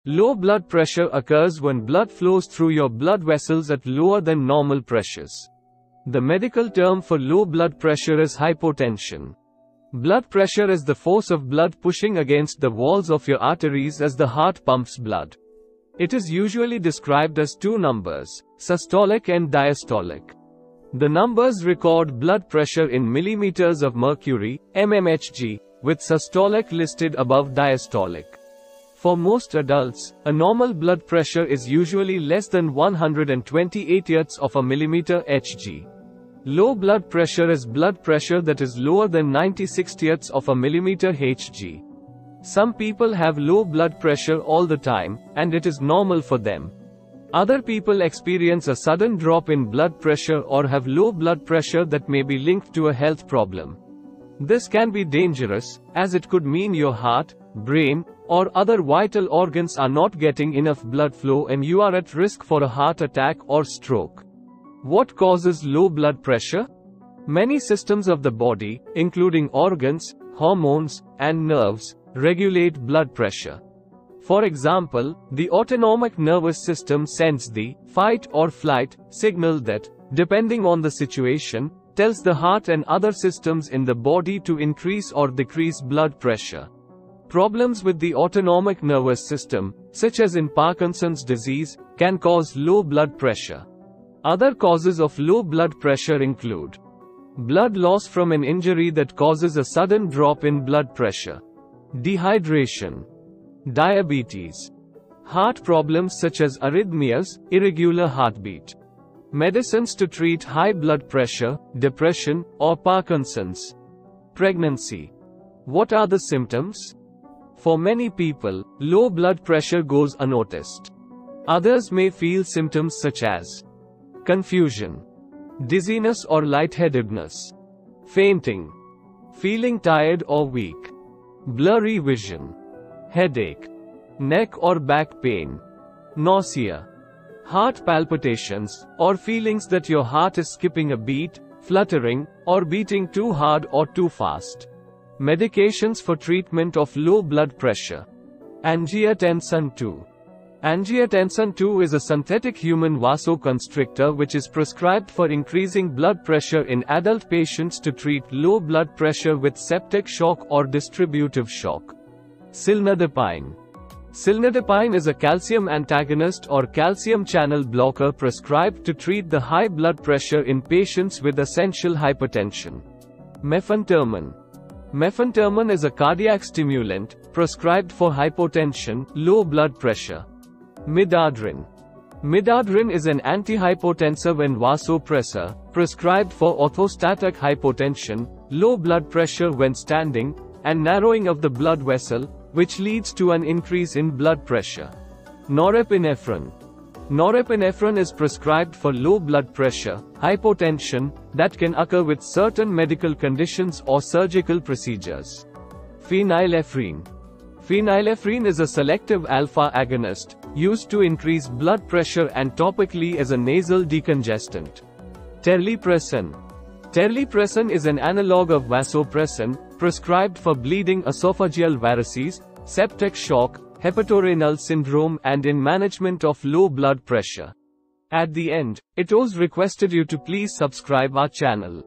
Low blood pressure occurs when blood flows through your blood vessels at lower than normal pressures. The medical term for low blood pressure is hypotension. Blood pressure is the force of blood pushing against the walls of your arteries as the heart pumps blood. It is usually described as two numbers, systolic and diastolic. The numbers record blood pressure in millimeters of mercury, mmHg, with systolic listed above diastolic. For most adults, a normal blood pressure is usually less than 128ths of a millimeter Hg. Low blood pressure is blood pressure that is lower than 96ths of a millimeter Hg. Some people have low blood pressure all the time, and it is normal for them. Other people experience a sudden drop in blood pressure or have low blood pressure that may be linked to a health problem. This can be dangerous, as it could mean your heart, brain, or other vital organs are not getting enough blood flow and you are at risk for a heart attack or stroke. What causes low blood pressure? Many systems of the body, including organs, hormones, and nerves, regulate blood pressure. For example, the autonomic nervous system sends the fight or flight signal that, depending on the situation, tells the heart and other systems in the body to increase or decrease blood pressure. Problems with the autonomic nervous system, such as in Parkinson's disease, can cause low blood pressure. Other causes of low blood pressure include blood loss from an injury that causes a sudden drop in blood pressure, dehydration, diabetes, heart problems such as arrhythmias, irregular heartbeat, medicines to treat high blood pressure, depression, or Parkinson's, pregnancy. What are the symptoms? For many people, low blood pressure goes unnoticed. Others may feel symptoms such as confusion, dizziness or lightheadedness, fainting, feeling tired or weak, blurry vision, headache, neck or back pain, nausea, heart palpitations, or feelings that your heart is skipping a beat, fluttering, or beating too hard or too fast. Medications for treatment of low blood pressure. Angiotensin II. Angiotensin II is a synthetic human vasoconstrictor which is prescribed for increasing blood pressure in adult patients to treat low blood pressure with septic shock or distributive shock. Cilnidipine. Cilnidipine is a calcium antagonist or calcium channel blocker prescribed to treat the high blood pressure in patients with essential hypertension. Mephentermine. Mephentermine is a cardiac stimulant, prescribed for hypotension, low blood pressure. Midodrine. Midodrine is an antihypotensive and vasopressor, prescribed for orthostatic hypotension, low blood pressure when standing, and narrowing of the blood vessel, which leads to an increase in blood pressure. Norepinephrine. Norepinephrine is prescribed for low blood pressure, hypotension, that can occur with certain medical conditions or surgical procedures. Phenylephrine. Phenylephrine is a selective alpha agonist, used to increase blood pressure and topically as a nasal decongestant. Terlipressin. Terlipressin is an analog of vasopressin, prescribed for bleeding esophageal varices, septic shock, hepatorenal syndrome and in management of low blood pressure. At the end, it was requested you to please subscribe our channel.